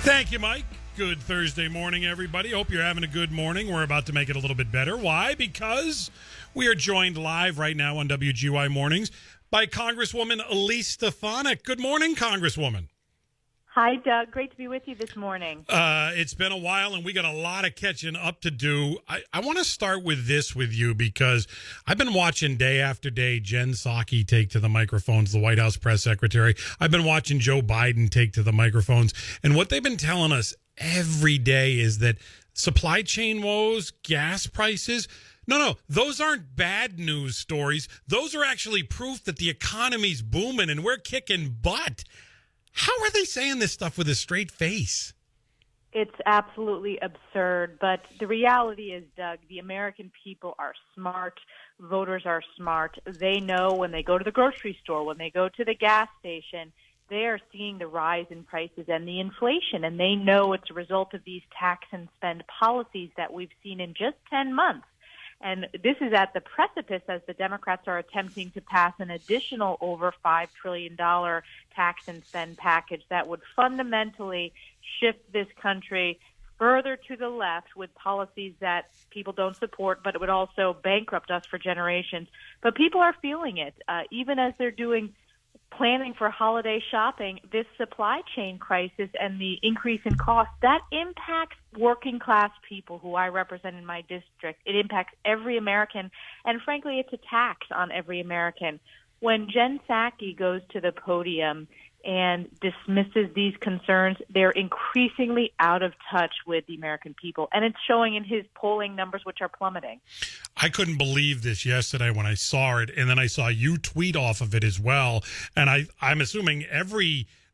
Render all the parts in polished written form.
Thank you, Mike. Good Thursday morning, everybody. Hope you're having a good morning. We're about to make it a little bit better. Why? Because we are joined live right now on WGY Mornings by Congresswoman Elise Stefanik. Good morning, Congresswoman. Hi, Doug. Great to be with you this morning. It's been a while, and we got a lot of catching up to do. I want to start with this with you because I've been watching day after day Jen Psaki take to the microphones, the White House press secretary. I've been watching Joe Biden take to the microphones, and what they've been telling us every day is that supply chain woes, gas prices, no, those aren't bad news stories. Those are actually proof that the economy's booming and we're kicking butt. How are they saying this stuff with a straight face? It's absolutely absurd, but the reality is, Doug, the American people are smart. Voters are smart. They know when they go to the grocery store, when they go to the gas station, they are seeing the rise in prices and the inflation, and they know it's a result of these tax and spend policies that we've seen in just 10 months. And this is at the precipice as the Democrats are attempting to pass an additional over $5 trillion tax and spend package that would fundamentally shift this country further to the left with policies that people don't support, but it would also bankrupt us for generations. But people are feeling it, even as they're planning for holiday shopping. This supply chain crisis and the increase in cost, that impacts working class people who I represent in my district. It impacts every American, and frankly, it's a tax on every American. When Jen Psaki goes to the podium and dismisses these concerns, they're increasingly out of touch with the American people, and it's showing in his polling numbers, which are plummeting. I couldn't believe this yesterday when I saw it, and then I saw you tweet off of it as well, and I'm assuming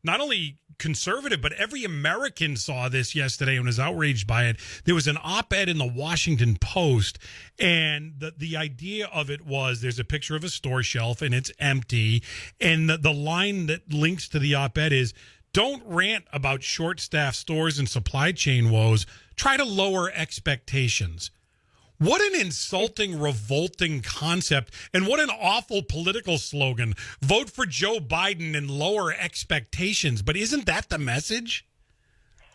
not only conservative, but every American saw this yesterday and was outraged by it. There was an op-ed in the Washington Post, and the idea of it was there's a picture of a store shelf and it's empty, and the line that links to the op-ed is, don't rant about short-staffed stores and supply chain woes. Try to lower expectations. What an insulting, revolting concept, and what an awful political slogan. Vote for Joe Biden and lower expectations. But isn't that the message?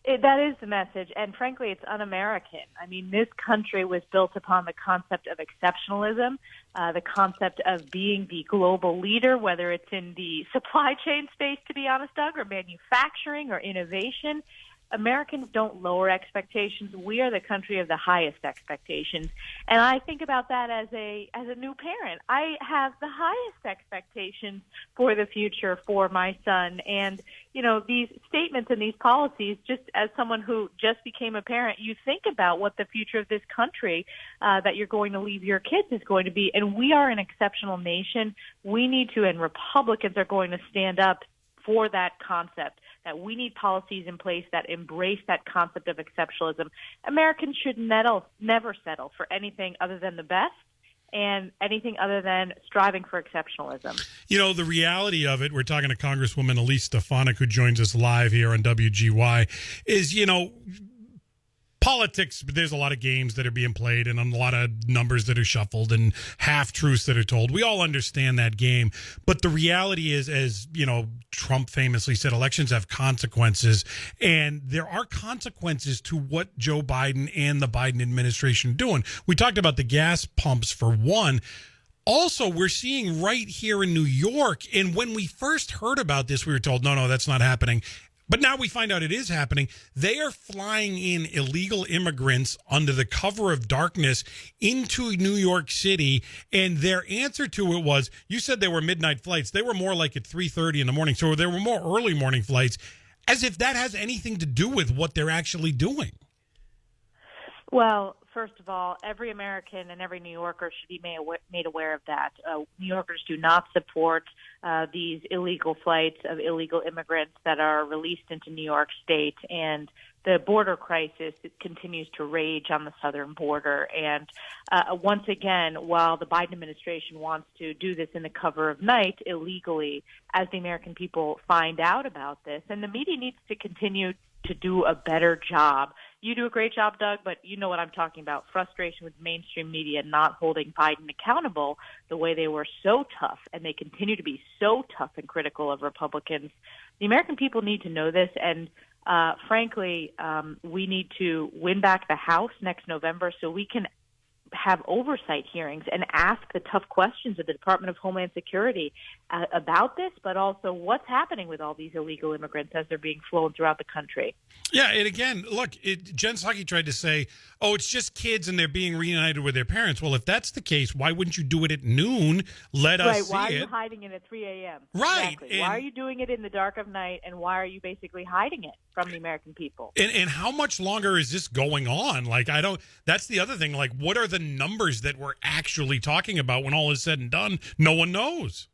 That is the message, and frankly, it's un-American. I mean, this country was built upon the concept of exceptionalism, the concept of being the global leader, whether it's in the supply chain space, to be honest, Doug, or manufacturing or innovation. Americans don't lower expectations. We are the country of the highest expectations. And I think about that as a new parent. I have the highest expectations for the future for my son. And, these statements and these policies, just as someone who just became a parent, you think about what the future of this country that you're going to leave your kids is going to be. And we are an exceptional nation. We need to, and Republicans are going to stand up for that concept, that we need policies in place that embrace that concept of exceptionalism. Americans should never settle for anything other than the best and anything other than striving for exceptionalism. The reality of it, we're talking to Congresswoman Elise Stefanik, who joins us live here on WGY, is, politics, there's a lot of games that are being played and a lot of numbers that are shuffled and half-truths that are told. We all understand that game. But the reality is, as Trump famously said, elections have consequences. And there are consequences to what Joe Biden and the Biden administration are doing. We talked about the gas pumps for one. Also, we're seeing right here in New York, and when we first heard about this, we were told, no, that's not happening. But now we find out it is happening. They are flying in illegal immigrants under the cover of darkness into New York City. And their answer to it was, you said they were midnight flights. They were more like at 3:30 in the morning. So there were more early morning flights, as if that has anything to do with what they're actually doing. Well, first of all, every American and every New Yorker should be made aware of that. New Yorkers do not support these illegal flights of illegal immigrants that are released into New York State. And the border crisis continues to rage on the southern border. And once again, while the Biden administration wants to do this in the cover of night illegally, as the American people find out about this, and the media needs to continue to do a better job. You do a great job, Doug, but you know what I'm talking about. Frustration with mainstream media not holding Biden accountable the way they were so tough, and they continue to be so tough and critical of Republicans. The American people need to know this, and Frankly, we need to win back the House next November so we can have oversight hearings and ask the tough questions of the Department of Homeland Security about this, but also what's happening with all these illegal immigrants as they're being flown throughout the country. Yeah, and again, look, Jen Psaki tried to say, oh, it's just kids and they're being reunited with their parents. Well, if that's the case, why wouldn't you do it at noon? Let us see why are it. you hiding it at 3 a.m.? Right. Exactly. Why are you doing it in the dark of night, and why are you basically hiding it from the American people? And how much longer is this going on? Like, that's the other thing. Like, what are the numbers that we're actually talking about when all is said and done? No one knows.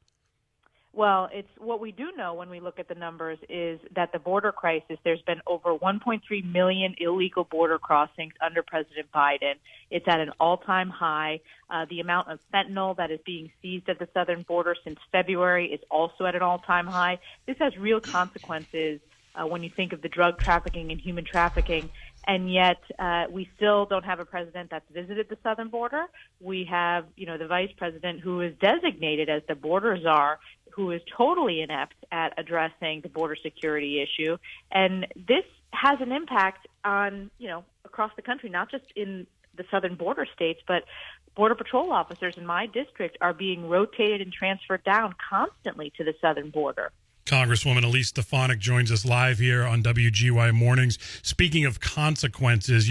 Well, it's what we do know when we look at the numbers is that the border crisis, there's been over 1.3 million illegal border crossings under President Biden. It's at an all-time high. The amount of fentanyl that is being seized at the southern border since February is also at an all-time high. This has real consequences when you think of the drug trafficking and human trafficking. And yet we still don't have a president that's visited the southern border. We have, the vice president who is designated as the border czar, who is totally inept at addressing the border security issue. And this has an impact on, across the country, not just in the southern border states, but Border Patrol officers in my district are being rotated and transferred down constantly to the southern border. Congresswoman Elise Stefanik joins us live here on WGY Mornings. Speaking of consequences,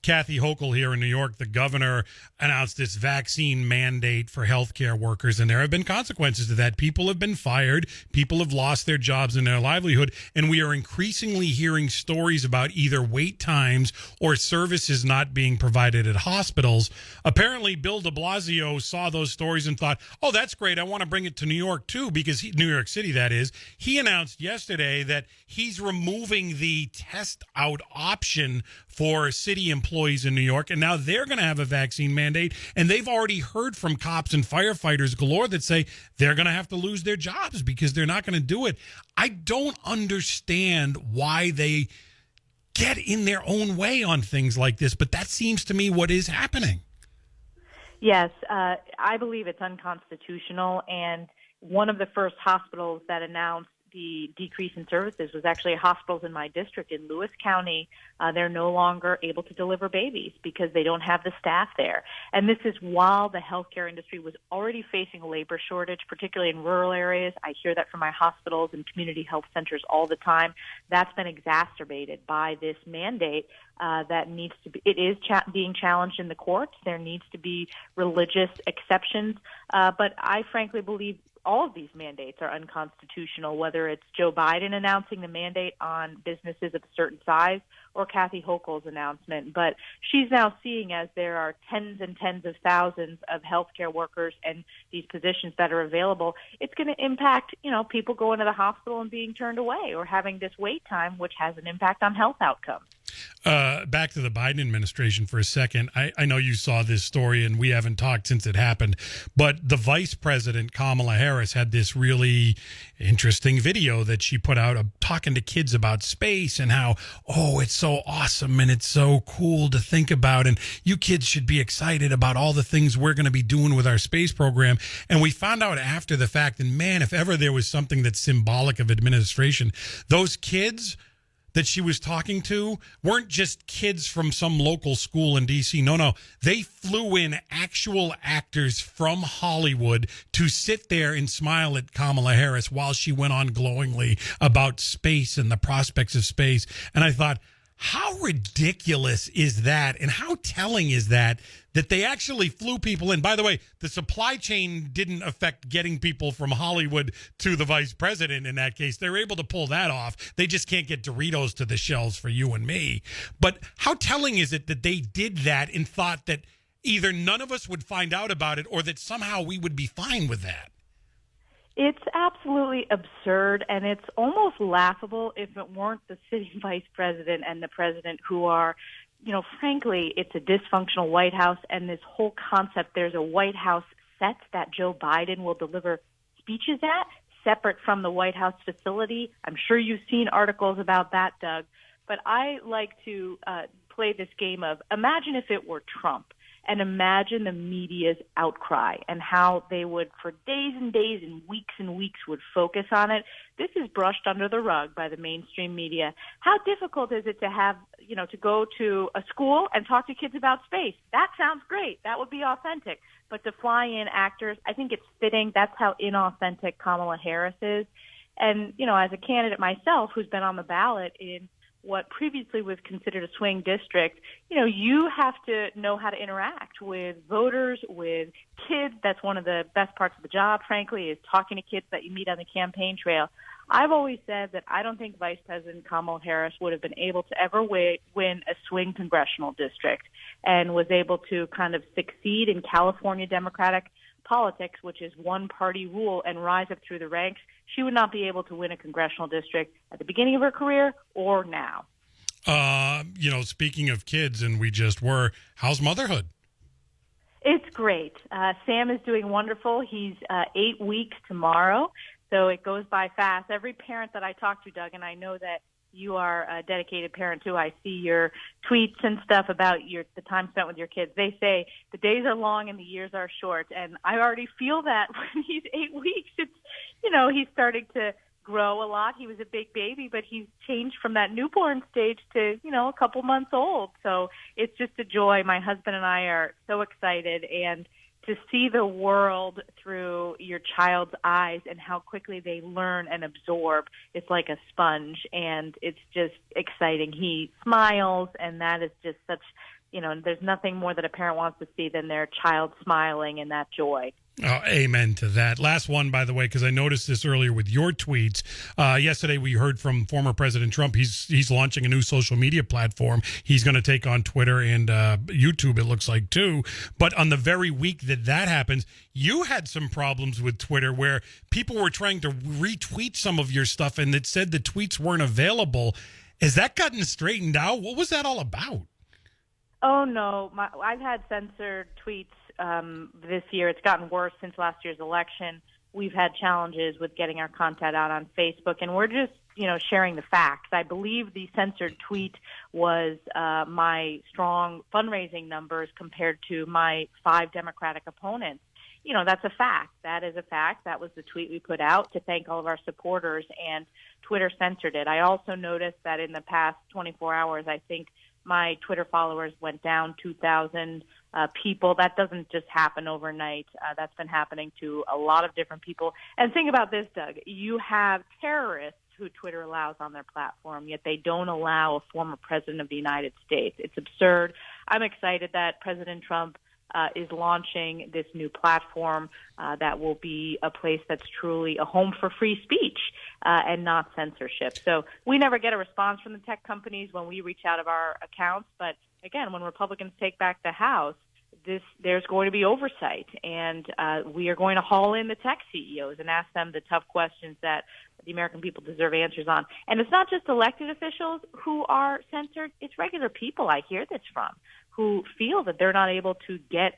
Kathy Hochul here in New York, the governor, announced this vaccine mandate for healthcare workers, and there have been consequences to that. People have been fired. People have lost their jobs and their livelihood, and we are increasingly hearing stories about either wait times or services not being provided at hospitals. Apparently, Bill de Blasio saw those stories and thought, oh, that's great. I want to bring it to New York, too, because New York City, that is. He announced yesterday that he's removing the test out option for city employees in New York, and now they're going to have a vaccine mandate, and they've already heard from cops and firefighters galore that say they're going to have to lose their jobs because they're not going to do it. I don't understand why they get in their own way on things like this, but that seems to me what is happening. Yes, I believe it's unconstitutional, and one of the first hospitals that announced the decrease in services was actually hospitals in my district in Lewis County. They're no longer able to deliver babies because they don't have the staff there. And this is while the healthcare industry was already facing a labor shortage, particularly in rural areas. I hear that from my hospitals and community health centers all the time. That's been exacerbated by this mandate that needs to be, it is being challenged in the courts. There needs to be religious exceptions. But I frankly believe all of these mandates are unconstitutional, whether it's Joe Biden announcing the mandate on businesses of a certain size or Kathy Hochul's announcement. But she's now seeing, as there are tens and tens of thousands of healthcare workers and these positions that are available, it's going to impact, people going to the hospital and being turned away or having this wait time, which has an impact on health outcomes. Back to the Biden administration for a second. I know you saw this story, and we haven't talked since it happened, but the vice president, Kamala Harris, had this really interesting video that she put out talking to kids about space and how, oh, it's so awesome and it's so cool to think about, and you kids should be excited about all the things we're going to be doing with our space program. And we found out after the fact, and man, if ever there was something that's symbolic of administration, those kids that she was talking to weren't just kids from some local school in D.C. No. They flew in actual actors from Hollywood to sit there and smile at Kamala Harris while she went on glowingly about space and the prospects of space. And I thought, how ridiculous is that? And how telling is that they actually flew people in? By the way, the supply chain didn't affect getting people from Hollywood to the vice president in that case. They were able to pull that off. They just can't get Doritos to the shelves for you and me. But how telling is it that they did that and thought that either none of us would find out about it or that somehow we would be fine with that? It's absolutely absurd, and it's almost laughable if it weren't the sitting vice president and the president who are, frankly, it's a dysfunctional White House, and this whole concept, there's a White House set that Joe Biden will deliver speeches at, separate from the White House facility. I'm sure you've seen articles about that, Doug. But I like to play this game of imagine if it were Trump. And imagine the media's outcry and how they would, for days and days and weeks would focus on it. This is brushed under the rug by the mainstream media. How difficult is it to have, to go to a school and talk to kids about space? That sounds great. That would be authentic. But to fly in actors, I think it's fitting. That's how inauthentic Kamala Harris is. And, as a candidate myself who's been on the ballot in what previously was considered a swing district, you have to know how to interact with voters, with kids. That's one of the best parts of the job, frankly, is talking to kids that you meet on the campaign trail. I've always said that I don't think Vice President Kamala Harris would have been able to ever win a swing congressional district and was able to kind of succeed in California Democratic politics, which is one-party rule, and rise up through the ranks. She would not be able to win a congressional district at the beginning of her career or now. Speaking of kids, and we just were, how's motherhood? It's great. Sam is doing wonderful. He's 8 weeks tomorrow, so it goes by fast. Every parent that I talk to, Doug, and I know that you are a dedicated parent too. I see your tweets and stuff about the time spent with your kids. They say the days are long and the years are short, and I already feel that when he's 8 weeks. It's he's starting to grow a lot. He was a big baby, but he's changed from that newborn stage to a couple months old. So it's just a joy. My husband and I are so excited, and to see the world through your child's eyes and how quickly they learn and absorb. It's like a sponge, and it's just exciting. He smiles, and that is just such, there's nothing more that a parent wants to see than their child smiling and that joy. Oh, amen to that. Last one, by the way, because I noticed this earlier with your tweets. Yesterday, we heard from former President Trump. He's launching a new social media platform. He's going to take on Twitter and YouTube, it looks like, too. But on the very week that happens, you had some problems with Twitter where people were trying to retweet some of your stuff, and it said the tweets weren't available. Has that gotten straightened out? What was that all about? Oh, no. I've had censored tweets this year. It's gotten worse since last year's election. We've had challenges with getting our content out on Facebook, and we're just, sharing the facts. I believe the censored tweet was my strong fundraising numbers compared to my 5 Democratic opponents. That's a fact. That is a fact. That was the tweet we put out to thank all of our supporters, and Twitter censored it. I also noticed that in the past 24 hours, I think my Twitter followers went down 2,000 people. That doesn't just happen overnight. That's been happening to a lot of different people. And think about this, Doug. You have terrorists who Twitter allows on their platform, yet they don't allow a former president of the United States. It's absurd. I'm excited that President Trump is launching this new platform that will be a place that's truly a home for free speech and not censorship. So we never get a response from the tech companies when we reach out of our accounts. But again, when Republicans take back the House, there's going to be oversight, and we are going to haul in the tech CEOs and ask them the tough questions that the American people deserve answers on. And it's not just elected officials who are censored. It's regular people I hear this from who feel that they're not able to get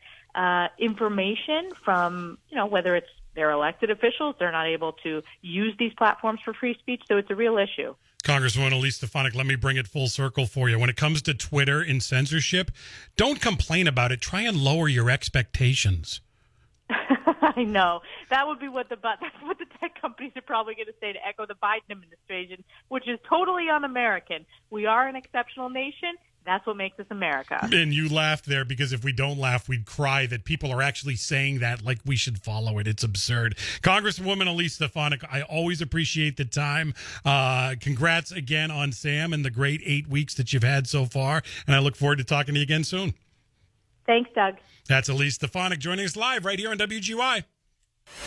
information from, whether it's their elected officials, they're not able to use these platforms for free speech. So it's a real issue. Congresswoman Elise Stefanik, let me bring it full circle for you. When it comes to Twitter and censorship, don't complain about it. Try and lower your expectations. I know. That would be that's what the tech companies are probably going to say to echo the Biden administration, which is totally un-American. We are an exceptional nation. That's what makes us America. And you laughed there because if we don't laugh, we'd cry that people are actually saying that like we should follow it. It's absurd. Congresswoman Elise Stefanik, I always appreciate the time. Congrats again on Sam and the great 8 weeks that you've had so far. And I look forward to talking to you again soon. Thanks, Doug. That's Elise Stefanik joining us live right here on WGY.